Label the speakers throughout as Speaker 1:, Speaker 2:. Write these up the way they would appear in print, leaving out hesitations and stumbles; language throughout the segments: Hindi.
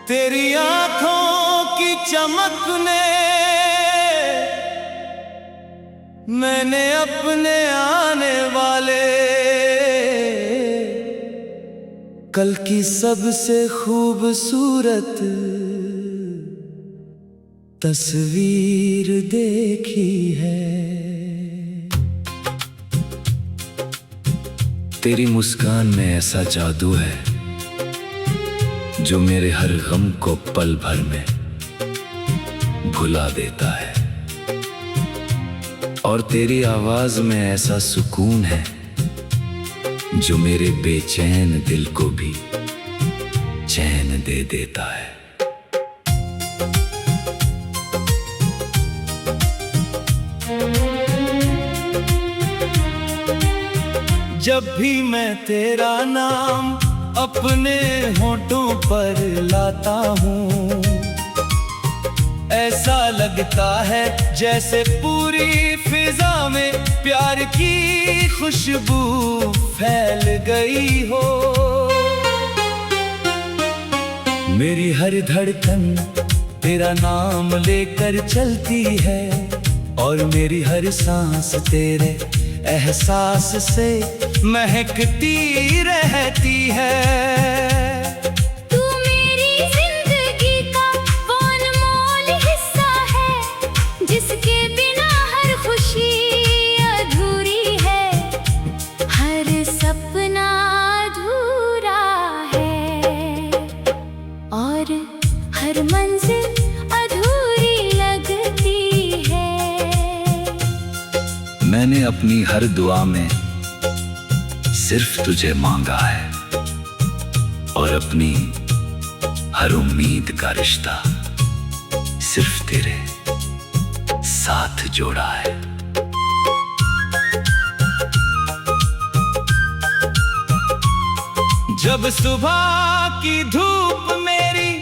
Speaker 1: तेरी आंखों की चमक ने मैंने अपने आने वाले कल की सबसे खूबसूरत तस्वीर देखी है। तेरी मुस्कान में ऐसा जादू है जो मेरे हर गम को पल भर में भुला देता है, और तेरी आवाज में ऐसा सुकून है जो मेरे बेचैन दिल को भी चैन दे देता है। जब भी मैं तेरा नाम अपने होठों पर लाता हूँ, ऐसा लगता है जैसे पूरी फिजा में प्यार की खुशबू फैल गई हो। मेरी हर धड़कन तेरा नाम लेकर चलती है, और मेरी हर सांस तेरे एहसास से महकती रहती है।
Speaker 2: तू मेरी जिंदगी का वो अनमोल हिस्सा है, जिसके बिना हर खुशी अधूरी है, हर सपना अधूरा है, और हर मंजिल अधूरी लगती है।
Speaker 1: मैंने अपनी हर दुआ में सिर्फ तुझे मांगा है, और अपनी हर उम्मीद का रिश्ता सिर्फ तेरे साथ जोड़ा है। जब सुबह की धूप मेरी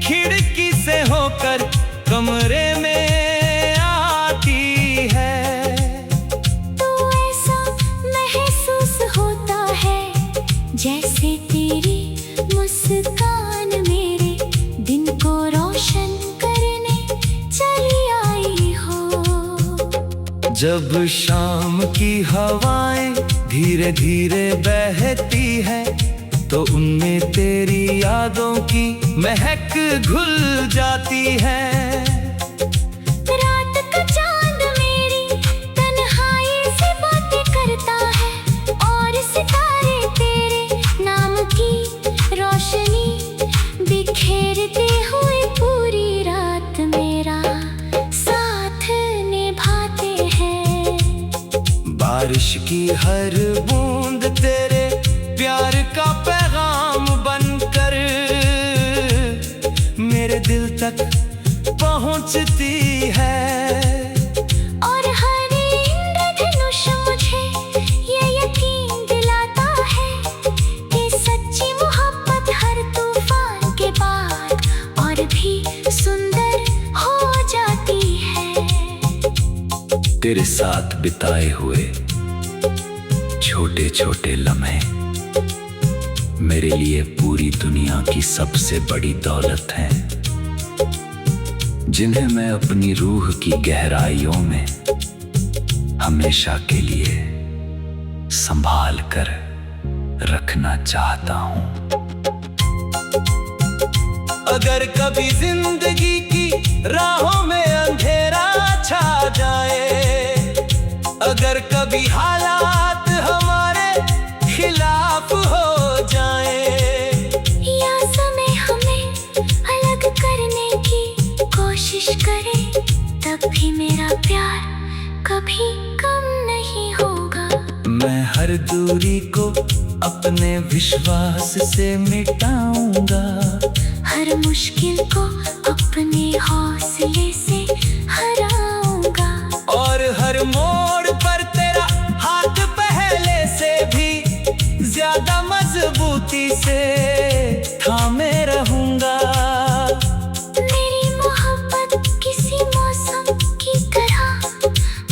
Speaker 1: खिड़की से होकर कमरे में आती है,
Speaker 2: जैसे तेरी मुस्कान मेरे दिन को रोशन करने चली आई हो।
Speaker 1: जब शाम की हवाएं धीरे धीरे बहती है, तो उनमें तेरी यादों की महक घुल जाती है।
Speaker 2: रात का चांद मेरी तन्हाई से बातें करता है, और सितारे की रोशनी बिखेरते हुए पूरी रात मेरा साथ निभाते हैं।
Speaker 1: बारिश की हर बूंद तेरे प्यार का पैगाम बनकर मेरे दिल तक पहुंचती है। तेरे साथ बिताए हुए छोटे छोटे लम्हे मेरे लिए पूरी दुनिया की सबसे बड़ी दौलत है, जिन्हें मैं अपनी रूह की गहराइयों में हमेशा के लिए संभाल कर रखना चाहता हूँ। अगर कभी जिंदगी की राहों में अंधेरा छा जाए, अगर कभी हालात हमारे खिलाफ हो जाए,
Speaker 2: या समय हमें अलग करने की कोशिश करे, तब भी मेरा प्यार कभी कम नहीं होगा।
Speaker 1: मैं हर दूरी को अपने विश्वास से मिटाऊंगा,
Speaker 2: हर मुश्किल को अपने हौसले से हराऊंगा,
Speaker 1: और हर मोड़ पर तेरा हाथ पहले से भी ज्यादा मजबूती से थामे रहूंगा।
Speaker 2: मेरी मोहब्बत किसी मौसम की तरह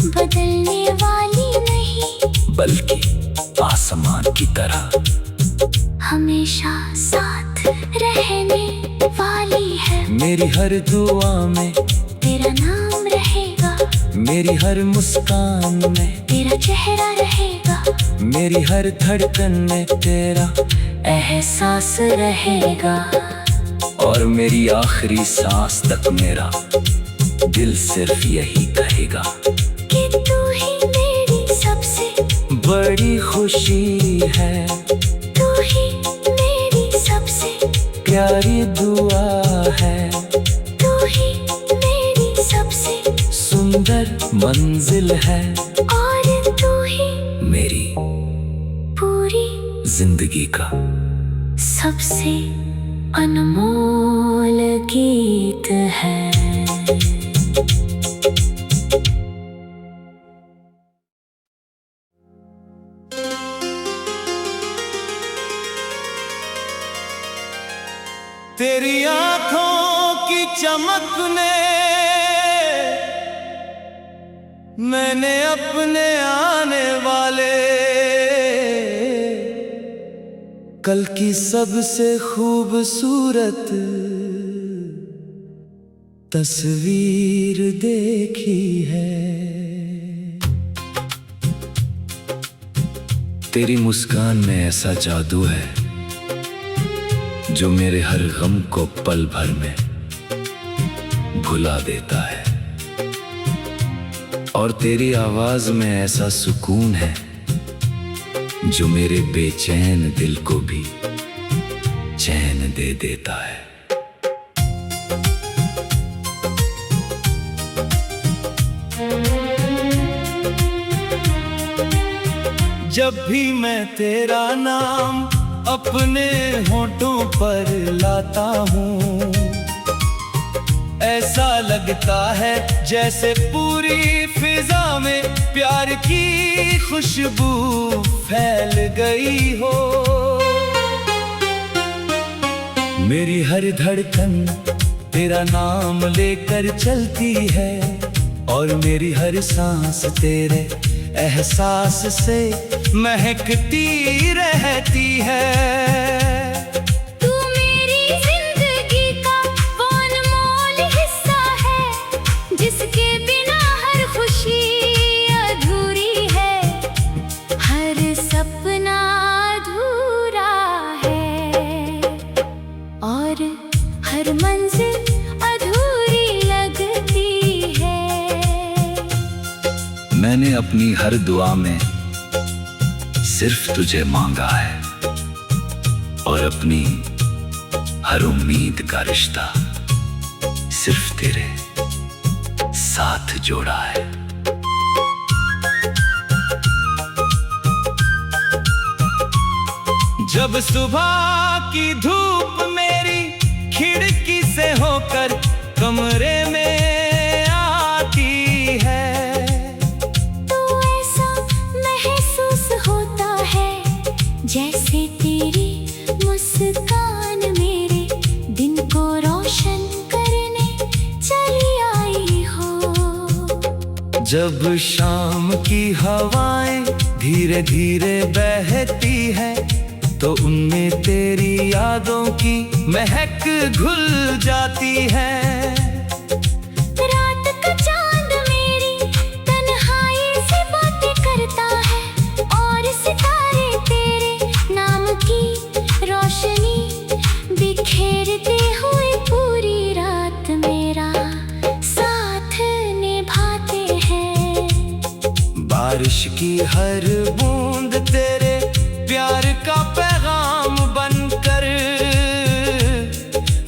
Speaker 2: बदलने वाली नहीं,
Speaker 1: बल्कि आसमान की तरह
Speaker 2: हमेशा साथ रहने वाली है।
Speaker 1: मेरी हर दुआ में
Speaker 2: तेरा नाम रहेगा,
Speaker 1: मेरी हर मुस्कान में
Speaker 2: तेरा चेहरा रहेगा,
Speaker 1: मेरी हर धड़कन में तेरा
Speaker 2: एहसास रहेगा।
Speaker 1: और मेरी आखिरी सांस तक मेरा दिल सिर्फ यही कहेगा
Speaker 2: कि तू ही मेरी सबसे
Speaker 1: बड़ी खुशी है,
Speaker 2: तू ही मेरी सबसे
Speaker 1: प्यारी दुआ है,
Speaker 2: तू ही मेरी सबसे
Speaker 1: सुंदर मंजिल है,
Speaker 2: और तू ही
Speaker 1: मेरी
Speaker 2: पूरी
Speaker 1: जिंदगी का
Speaker 2: सबसे अनमोल गीत है।
Speaker 1: तेरी आंखों की चमक ने मैंने अपने आने वाले कल की सबसे खूबसूरत तस्वीर देखी है। तेरी मुस्कान में ऐसा जादू है जो मेरे हर गम को पल भर में भुला देता है, और तेरी आवाज में ऐसा सुकून है जो मेरे बेचैन दिल को भी चैन दे देता है। जब भी मैं तेरा नाम अपने होठों पर लाता हूँ, ऐसा लगता है जैसे पूरी फिजा में प्यार की खुशबू फैल गई हो। मेरी हर धड़कन तेरा नाम लेकर चलती है, और मेरी हर सांस तेरे एहसास से महकती रहती है।
Speaker 2: तू मेरी जिंदगी का वो अनमोल हिस्सा है, जिसके बिना हर खुशी अधूरी है, हर सपना अधूरा है, और हर मंजिल अधूरी लगती है।
Speaker 1: मैंने अपनी हर दुआ में सिर्फ तुझे मांगा है, और अपनी हर उम्मीद का रिश्ता सिर्फ तेरे साथ जोड़ा है। जब सुबह की धूप मेरी खिड़की से होकर कमरे में आती है,
Speaker 2: जैसे तेरी मुस्कान मेरे दिन को रोशन करने चली आई हो।
Speaker 1: जब शाम की हवाएं धीरे धीरे बहती है, तो उनमें तेरी यादों की महक घुल जाती है।
Speaker 2: रात का चांद मेरी तन्हाई से बातें करता है, और सितारे तेरे नाम की रोशनी बिखेरते हुए पूरी रात मेरा साथ निभाते हैं।
Speaker 1: बारिश की हर बूंद तेरे प्यार का पैगाम बनकर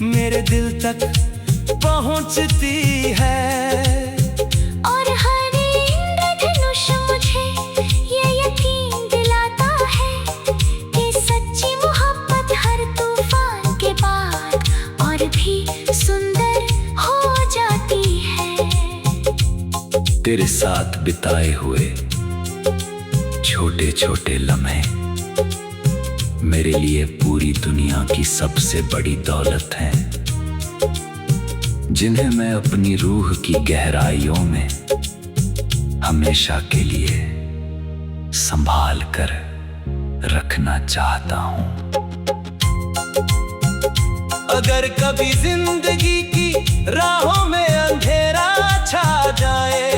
Speaker 1: मेरे दिल तक पहुंचती है।
Speaker 2: और हर इंद्रधनुष मुझे ये यकीन दिलाता है कि सच्ची मोहब्बत हर तूफान के बाद और भी सुंदर हो जाती है।
Speaker 1: तेरे साथ बिताए हुए छोटे छोटे लम्हे मेरे लिए पूरी दुनिया की सबसे बड़ी दौलत है, जिन्हें मैं अपनी रूह की गहराइयों में हमेशा के लिए संभाल कर रखना चाहता हूँ। अगर कभी जिंदगी की राहों में अंधेरा छा जाए,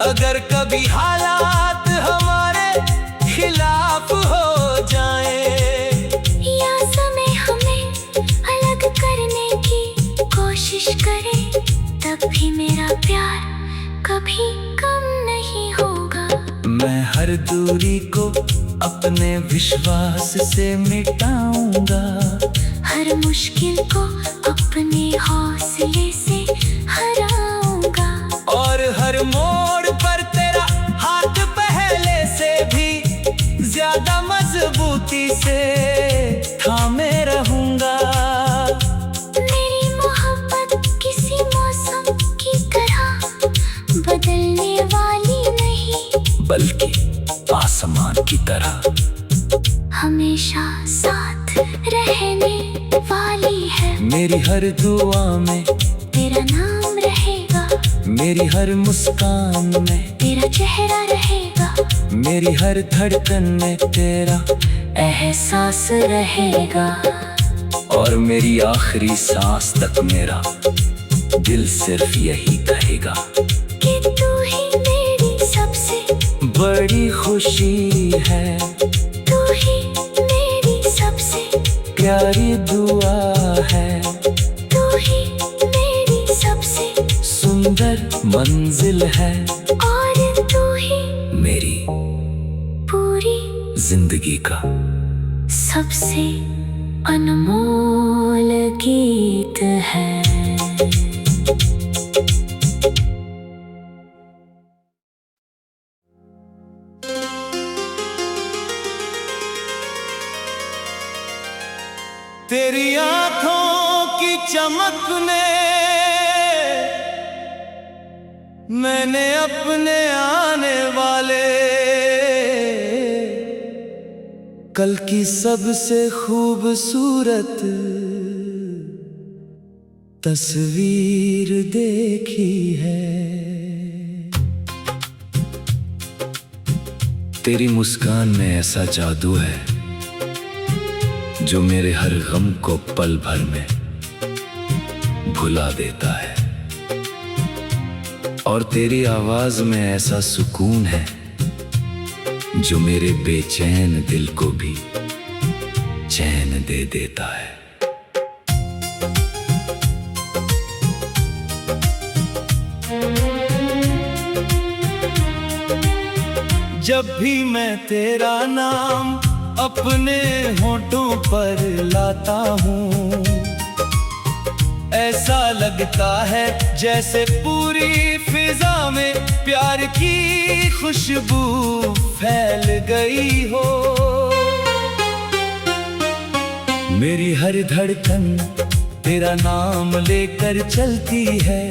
Speaker 1: अगर कभी हालात हमारे खिलाफ हो जाए,
Speaker 2: या समय हमें अलग करने की कोशिश करे, तब भी मेरा प्यार कभी कम नहीं होगा।
Speaker 1: मैं हर दूरी को अपने विश्वास से मिटाऊंगा,
Speaker 2: हर मुश्किल को अपने हौसले से हराऊंगा,
Speaker 1: और हर मोड़ पर तेरा हाथ पहले से भी ज्यादा मजबूती से थामे रहूंगा।
Speaker 2: मेरी मोहब्बत किसी मौसम की तरह बदलने वाली नहीं,
Speaker 1: बल्कि आसमान की तरह
Speaker 2: हमेशा साथ रहने वाली है।
Speaker 1: मेरी हर दुआ में
Speaker 2: तेरा नाम रहेगा,
Speaker 1: मेरी हर मुस्कान में
Speaker 2: तेरा चेहरा रहेगा,
Speaker 1: मेरी हर धड़कन में तेरा
Speaker 2: एहसास रहेगा,
Speaker 1: और मेरी आखिरी सांस तक मेरा दिल सिर्फ यही कहेगा
Speaker 2: कि तू ही मेरी सबसे
Speaker 1: बड़ी खुशी है,
Speaker 2: तू ही मेरी सबसे
Speaker 1: प्यारी दुआ है,
Speaker 2: तू ही मेरी सबसे
Speaker 1: सुंदर मंजिल है,
Speaker 2: और तू ही
Speaker 1: मेरी
Speaker 2: पूरी
Speaker 1: जिंदगी का
Speaker 2: सबसे अनमोल गीत है।
Speaker 1: तेरी आंखों की चमक ने मैंने अपने आने वाले कल की सबसे खूबसूरत तस्वीर देखी है। तेरी मुस्कान में ऐसा जादू है जो मेरे हर गम को पल भर में भुला देता है, और तेरी आवाज में ऐसा सुकून है जो मेरे बेचैन दिल को भी चैन दे देता है। जब भी मैं तेरा नाम अपने होठों पर लाता हूँ, ऐसा लगता है जैसे पूरी फिजा में प्यार की खुशबू फैल गई हो। मेरी हर धड़कन तेरा नाम लेकर चलती है,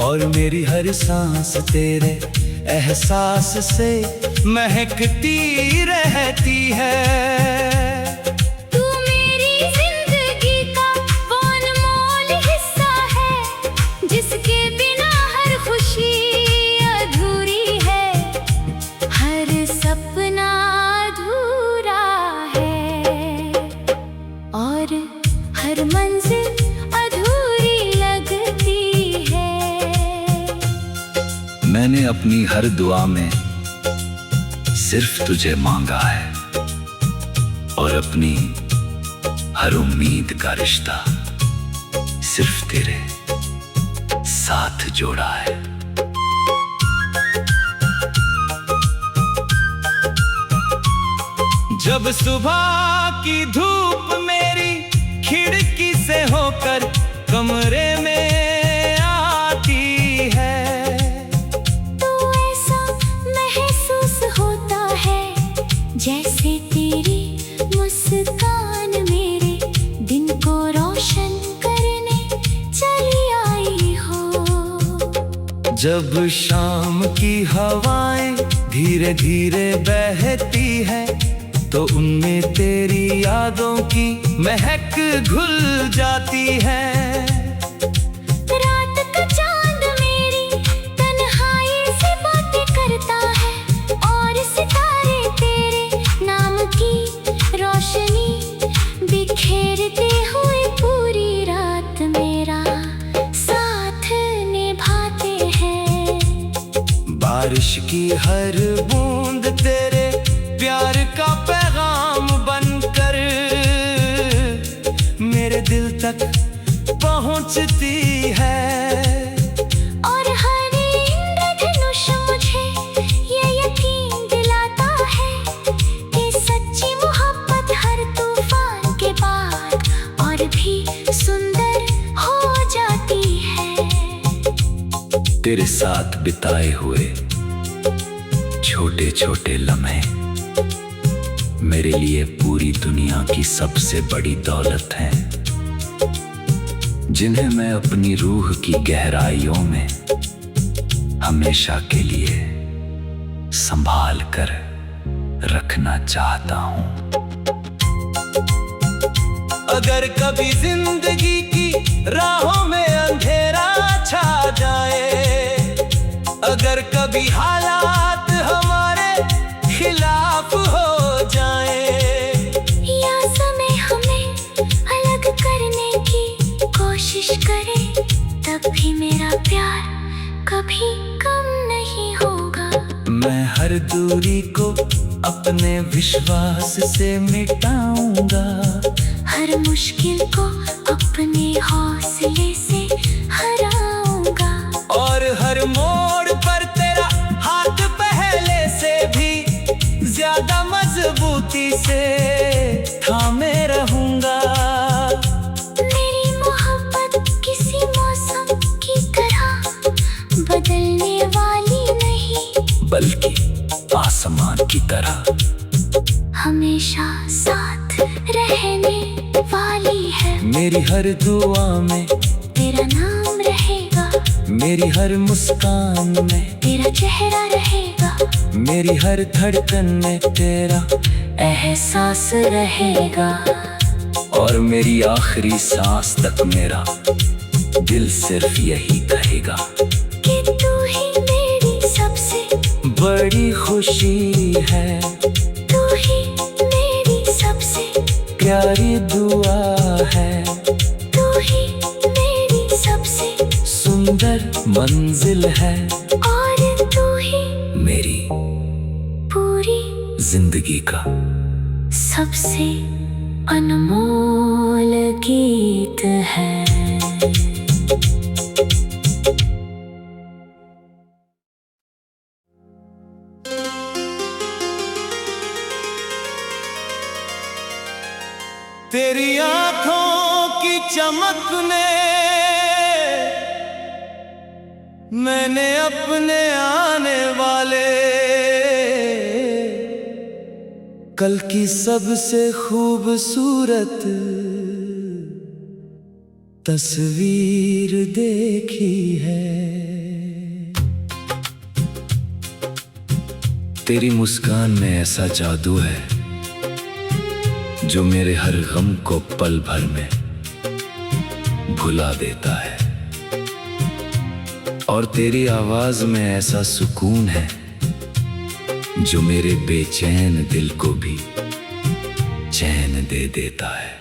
Speaker 1: और मेरी हर सांस तेरे एहसास से महकती रहती है।
Speaker 2: तू मेरी जिंदगी का वो अनमोल हिस्सा है, जिसके बिना हर खुशी अधूरी है, हर सपना अधूरा है, और हर मंजिल अधूरी लगती है।
Speaker 1: मैंने अपनी हर दुआ में सिर्फ तुझे मांगा है, और अपनी हर उम्मीद का रिश्ता सिर्फ तेरे साथ जोड़ा है। जब सुबह की धूप मेरी खिड़की से होकर कमरे में आती है,
Speaker 2: तो ऐसा महसूस होता है जैसे तेरी मुस्कान मेरे दिन को रोशन करने चली आई हो।
Speaker 1: जब शाम की हवाएं धीरे धीरे बहती है, तो उनमें तेरी यादों की महक घुल जाती है।
Speaker 2: रात का चांद मेरी तन्हाई से बातें करता है, और सितारे तेरे नाम की रोशनी बिखेरते हुए
Speaker 1: तेरे साथ बिताए हुए छोटे छोटे लम्हे मेरे लिए पूरी दुनिया की सबसे बड़ी दौलत है, जिन्हें मैं अपनी रूह की गहराइयों में हमेशा के लिए संभाल कर रखना चाहता हूं। अगर कभी जिंदगी की राहों में अंधेरा छा जाए, अगर कभी हालात हमारे खिलाफ हो जाए,
Speaker 2: या समय हमें अलग करने की कोशिश करे, तब भी मेरा प्यार कभी कम नहीं होगा।
Speaker 1: मैं हर दूरी को अपने विश्वास से मिटाऊंगा,
Speaker 2: हर मुश्किल को अपने हौसले से हराऊंगा,
Speaker 1: और हर मोड़ पर तेरा हाथ पहले से भी ज्यादा मजबूती से थामे रहूंगा।
Speaker 2: मेरी मोहब्बत किसी मौसम की तरह बदलने वाली नहीं,
Speaker 1: बल्कि आसमान की तरह
Speaker 2: हमेशा साथ रहने वाली है।
Speaker 1: मेरी हर दुआ में
Speaker 2: तेरा नाम रहेगा,
Speaker 1: मेरी हर मुस्कान में
Speaker 2: तेरा चेहरा रहेगा,
Speaker 1: मेरी हर धड़कन में तेरा
Speaker 2: एहसास रहेगा,
Speaker 1: और मेरी आखिरी सांस तक मेरा दिल सिर्फ यही कहेगा
Speaker 2: कि तू ही मेरी सबसे
Speaker 1: बड़ी खुशी है,
Speaker 2: तू ही मेरी सबसे
Speaker 1: प्यारी दुआ है,
Speaker 2: तू ही मेरी सबसे
Speaker 1: सुंदर मंजिल है,
Speaker 2: और तू ही
Speaker 1: मेरी
Speaker 2: पूरी
Speaker 1: जिंदगी का
Speaker 2: सबसे अनमोल गीत है।
Speaker 1: तेरी आंखों की चमक ने मैंने अपने आने वाले कल की सबसे खूबसूरत तस्वीर देखी है। तेरी मुस्कान में ऐसा जादू है जो मेरे हर गम को पल भर में भुला देता है, और तेरी आवाज में ऐसा सुकून है जो मेरे बेचैन दिल को भी चैन दे देता है।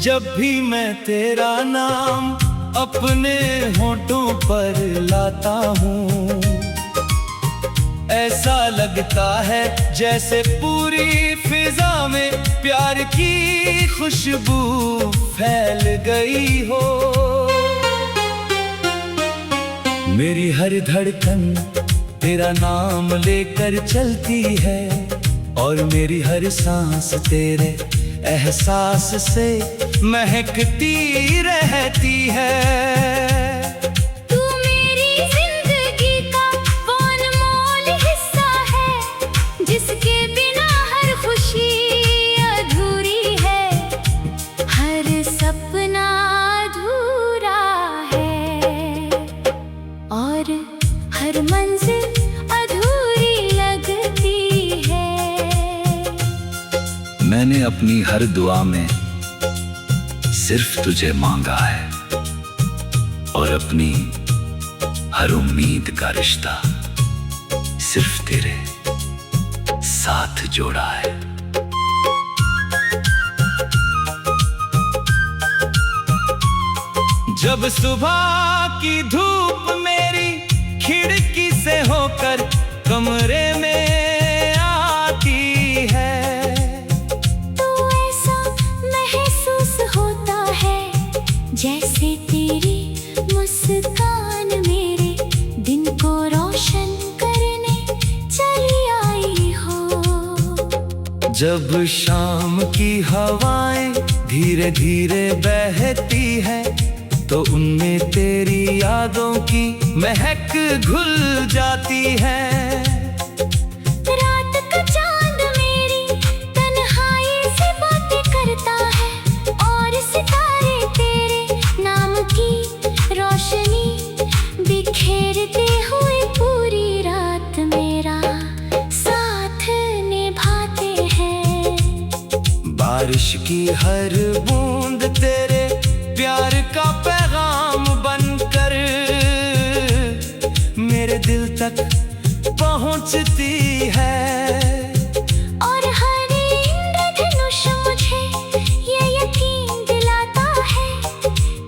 Speaker 1: जब भी मैं तेरा नाम अपने होठों पर लाता हूँ, ऐसा लगता है जैसे पूरी फिजा में प्यार की खुशबू फैल गई हो। मेरी हर धड़कन तेरा नाम लेकर चलती है, और मेरी हर सांस तेरे एहसास से महकती रहती है।
Speaker 2: तू मेरी जिंदगी का वो अनमोल हिस्सा है, जिसके बिना हर खुशी अधूरी है, हर सपना अधूरा है, और हर मंजिल अधूरी लगती है।
Speaker 1: मैंने अपनी हर दुआ में सिर्फ तुझे मांगा है, और अपनी हर उम्मीद का रिश्ता सिर्फ तेरे साथ जोड़ा है। जब सुबह की धूप मेरी खिड़की से होकर कमरे में आती है,
Speaker 2: जैसे तेरी मुस्कान मेरे दिन को रोशन करने चली आई हो।
Speaker 1: जब शाम की हवाएं धीरे धीरे बहती है तो उनमें तेरी यादों की महक घुल जाती है।
Speaker 2: रात का चांद मेरी तन्हाई से बातें करता है और सितारे तेरे नाम की रोशनी बिखेरते हुए पूरी रात मेरा साथ निभाते हैं।
Speaker 1: बारिश की हर बूंद तेरे प्यार का पैगाम बनकर मेरे दिल तक पहुंचती है।
Speaker 2: और हर इंद्रधनुष मुझे ये यकीन दिलाता है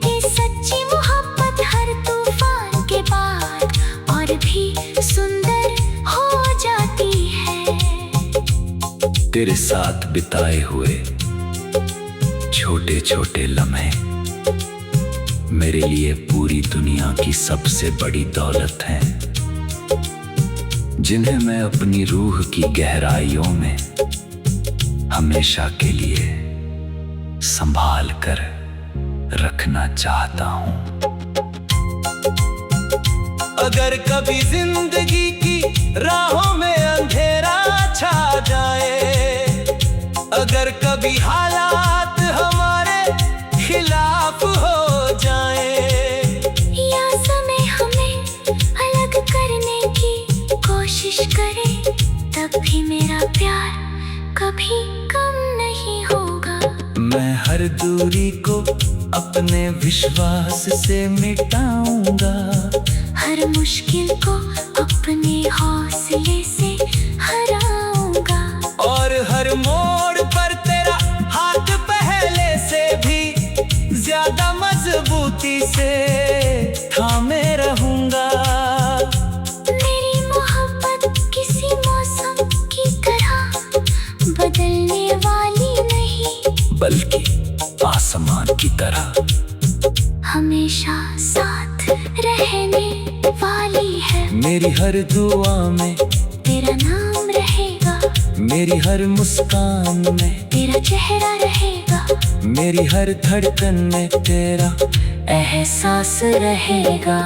Speaker 2: कि सच्ची मोहब्बत हर तूफान के बाद और भी सुंदर हो जाती है।
Speaker 1: तेरे साथ बिताए हुए छोटे छोटे लम्हे मेरे लिए पूरी दुनिया की सबसे बड़ी दौलत है, जिन्हें मैं अपनी रूह की गहराइयों में हमेशा के लिए संभाल कर रखना चाहता हूं। अगर कभी जिंदगी की राहों में अंधेरा छा जाए, अगर कभी हालात हमारे खिलाफ हो जाए,
Speaker 2: या समय हमें अलग करने की कोशिश करे, तब भी मेरा प्यार कभी कम नहीं होगा।
Speaker 1: मैं हर दूरी को अपने विश्वास से मिटाऊंगा,
Speaker 2: हर मुश्किल को अपने हौसले से हराऊंगा,
Speaker 1: और हर मोड़ पर तेरा हाथ पहले से भी ज्यादा मजबूती से थामे रहूंगा।
Speaker 2: मेरी मोहब्बत किसी मौसम की तरह बदलने वाली नहीं,
Speaker 1: बल्कि आसमान की तरह
Speaker 2: हमेशा साथ रहने वाली है।
Speaker 1: मेरी हर दुआ में
Speaker 2: तेरा नाम रहेगा,
Speaker 1: मेरी हर मुस्कान में
Speaker 2: तेरा चेहरा रहेगा,
Speaker 1: मेरी हर धड़कन में तेरा
Speaker 2: एहसास रहेगा,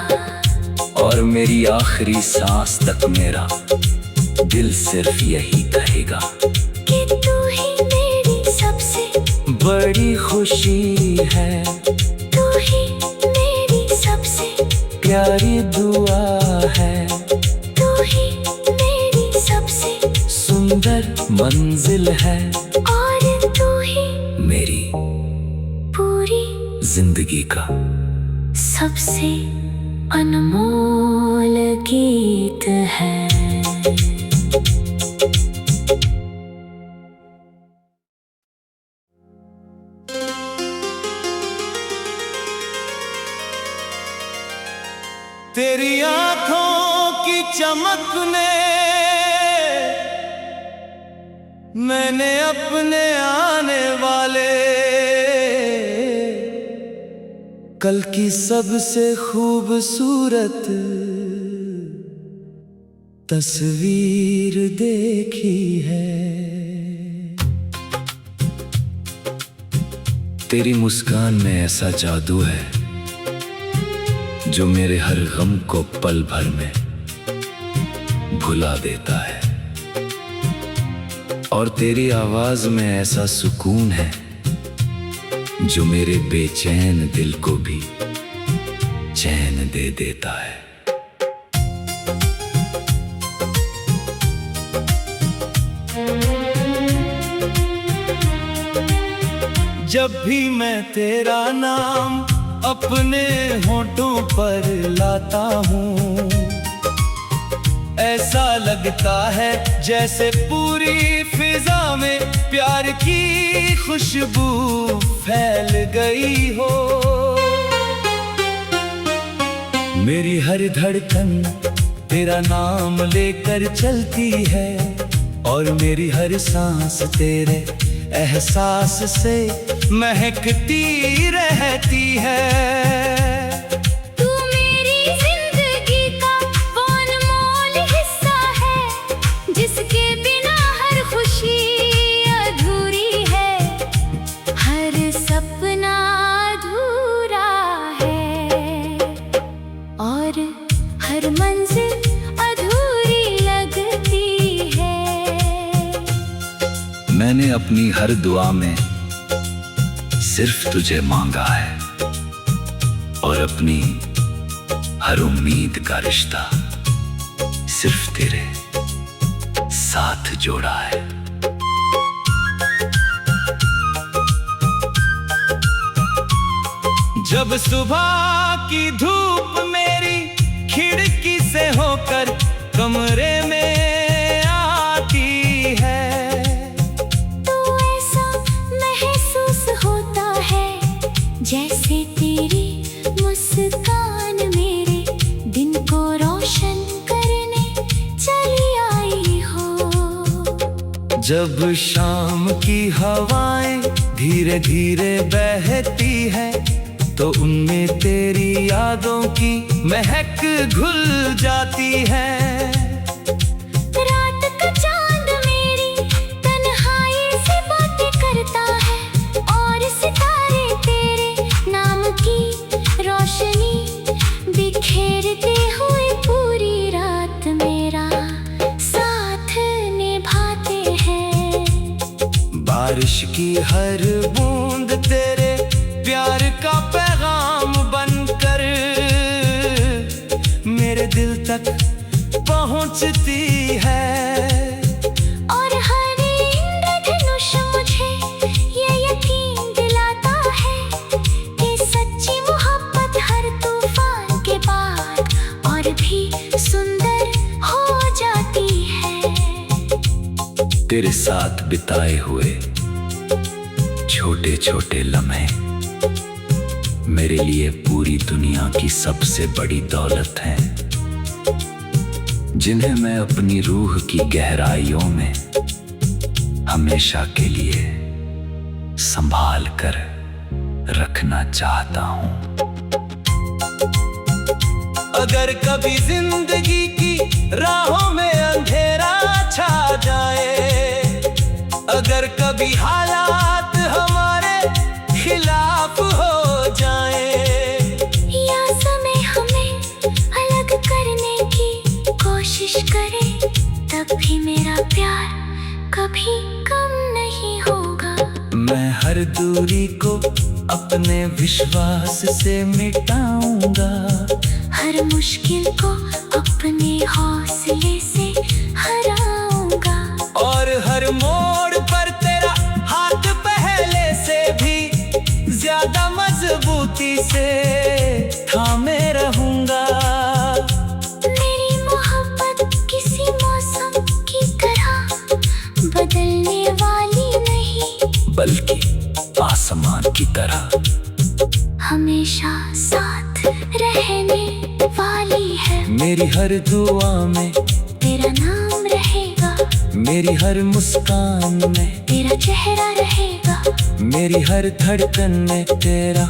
Speaker 1: और मेरी आखिरी सांस तक मेरा दिल सिर्फ यही कहेगा
Speaker 2: कि तू ही मेरी सबसे
Speaker 1: बड़ी खुशी है,
Speaker 2: तू ही मेरी सबसे
Speaker 1: प्यारी दुआ है,
Speaker 2: तू ही मेरी सबसे
Speaker 1: सुंदर मंजिल है,
Speaker 2: और तू ही
Speaker 1: मेरी
Speaker 2: पूरी
Speaker 1: जिंदगी का
Speaker 2: सबसे अनमोल गीत है।
Speaker 1: तेरी आंखों की चमक ने मैंने अपने आने वाले कल की सबसे खूबसूरत तस्वीर देखी है। तेरी मुस्कान में ऐसा जादू है जो मेरे हर गम को पल भर में भुला देता है, और तेरी आवाज में ऐसा सुकून है जो मेरे बेचैन दिल को भी चैन दे देता है। जब भी मैं तेरा नाम अपने होठों पर लाता हूँ, ऐसा लगता है जैसे पूरी फिजा में प्यार की खुशबू फैल गई हो। मेरी हर धड़कन तेरा नाम लेकर चलती है, और मेरी हर सांस तेरे एहसास से महकती रहती है।
Speaker 2: तू मेरी जिंदगी का वो अनमोल हिस्सा है, जिसके बिना हर खुशी
Speaker 1: अपनी हर दुआ में सिर्फ तुझे मांगा है और अपनी हर उम्मीद का रिश्ता सिर्फ तेरे साथ जोड़ा है। जब सुबह की धूप मेरी खिड़की से होकर कमरे में आती है,
Speaker 2: तो ऐसा महसूस होता है जैसे तेरी मुस्कान मेरे दिन को रोशन करने चली आई हो।
Speaker 1: जब शाम की हवाएं धीरे धीरे बहती है तो उनमें तेरी यादों की महक घुल जाती है।
Speaker 2: रात का चांद मेरी तन्हाई से बातें करता है और सितारे तेरे नाम की रोशनी बिखेरते हुए पूरी रात मेरा साथ निभाते हैं।
Speaker 1: बारिश की हर बूंद तेरे प्यार का पैगाम बनकर मेरे दिल तक पहुंचती है।
Speaker 2: और हर इंद्रधनुष मुझे ये यकीन दिलाता है कि सच्ची मोहब्बत हर तूफान के बाद और भी सुंदर हो जाती है।
Speaker 1: तेरे साथ बिताए हुए छोटे छोटे लम्हे मेरे लिए पूरी दुनिया की सबसे बड़ी दौलत है, जिन्हें मैं अपनी रूह की गहराइयों में हमेशा के लिए संभाल कर रखना चाहता हूं। अगर कभी जिंदगी की राहों में अंधेरा छा जाए, अगर कभी हालात हमारे खिलाफ हो जाए,
Speaker 2: या समय हमें अलग करने की कोशिश करे, तब भी मेरा प्यार कभी कम नहीं होगा।
Speaker 1: मैं हर दूरी को अपने विश्वास से मिटाऊंगा,
Speaker 2: हर मुश्किल को अपने हौसले से हराऊंगा,
Speaker 1: और हर मोड़ पर तेरा हाथ पहले से भी ज्यादा मजबूती से थामे रहूंगा।
Speaker 2: मेरी मोहब्बत किसी मौसम की तरह बदलने वाली नहीं,
Speaker 1: बल्कि आसमान की तरह
Speaker 2: हमेशा साथ रहने वाली है।
Speaker 1: मेरी हर दुआ में
Speaker 2: तेरा नाम रहेगा,
Speaker 1: मेरी हर मुस्कान में
Speaker 2: तेरा चेहरा रहेगा,
Speaker 1: मेरी हर धड़कन में तेरा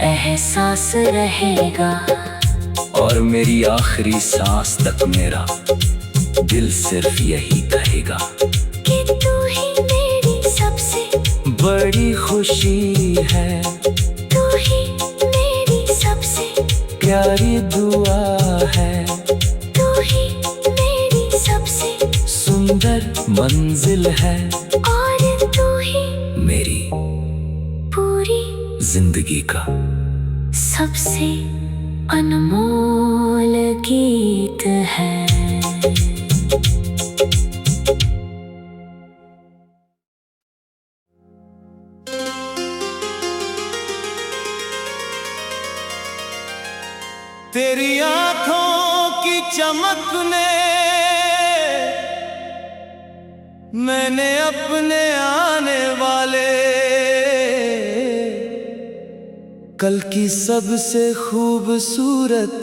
Speaker 2: एहसास रहेगा,
Speaker 1: और मेरी आखिरी सांस तक मेरा दिल सिर्फ यही कहेगा
Speaker 2: कि तू ही मेरी सबसे
Speaker 1: बड़ी खुशी है,
Speaker 2: तू ही मेरी सबसे
Speaker 1: प्यारी दुआ है,
Speaker 2: तू ही मेरी सबसे
Speaker 1: सुंदर मंजिल है,
Speaker 2: और तू ही
Speaker 1: मेरी
Speaker 2: पूरी
Speaker 1: जिंदगी का
Speaker 2: सबसे अनमोल गीत है।
Speaker 1: तेरी आंखों की चमक ने मैंने अपने आने वाले कल की सबसे खूबसूरत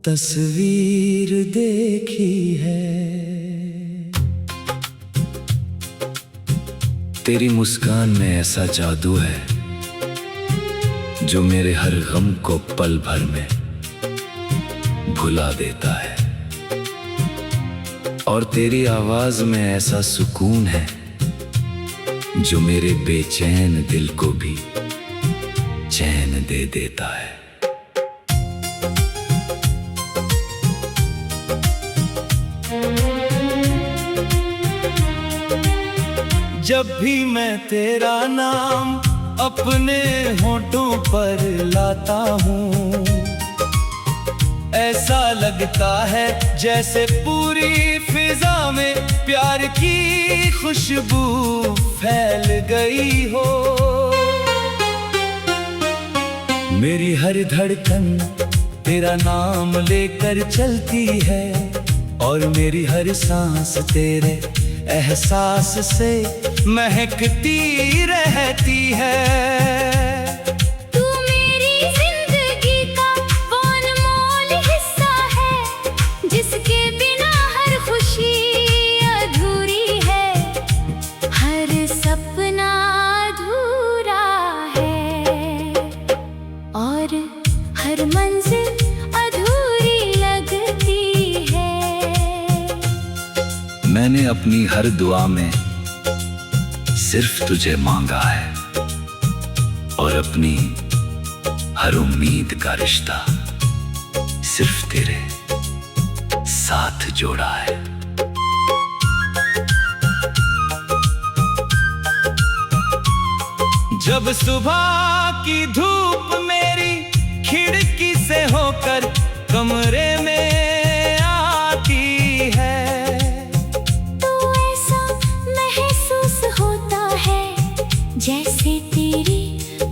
Speaker 1: तस्वीर देखी है। तेरी मुस्कान में ऐसा जादू है जो मेरे हर गम को पल भर में भुला देता है, और तेरी आवाज में ऐसा सुकून है जो मेरे बेचैन दिल को भी चैन दे देता है। जब भी मैं तेरा नाम अपने होठों पर लाता हूँ, ऐसा लगता है जैसे पूरी फिजा में प्यार की खुशबू फैल गई हो। मेरी हर धड़कन तेरा नाम लेकर चलती है, और मेरी हर सांस तेरे एहसास से महकती रहती है।
Speaker 2: तू मेरी जिंदगी का वो अनमोल हिस्सा है, जिसके बिना हर खुशी अधूरी है, हर सपना अधूरा है, और हर मंजिल अधूरी लगती है।
Speaker 1: मैंने अपनी हर दुआ में सिर्फ तुझे मांगा है, और अपनी हर उम्मीद का रिश्ता सिर्फ तेरे साथ जोड़ा है। जब सुबह की धूप मेरी खिड़की से होकर कमरे में आती है,
Speaker 2: तो ऐसा महसूस होता है जैसे तेरी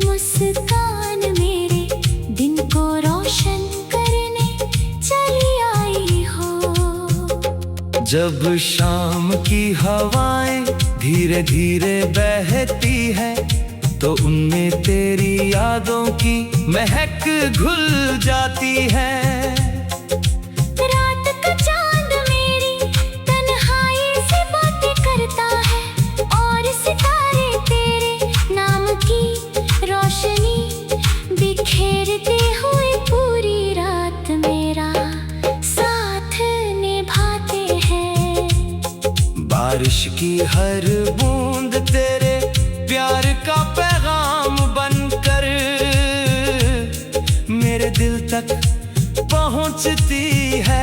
Speaker 2: मुस्कान मेरे दिन को रोशन करने चली आई हो।
Speaker 1: जब शाम की हवाएं धीरे धीरे बहती है, तो उनमें तेरी यादों की महक घुल जाती है।
Speaker 2: रात का चांद मेरी तन्हाई से बातें करता है, और सितारे तेरे नाम की रोशनी बिखेरते हुए पूरी रात मेरा साथ निभाते हैं।
Speaker 1: बारिश की हर बूंद तेरे प्यार का पैगाम बनकर मेरे दिल तक पहुंचती है।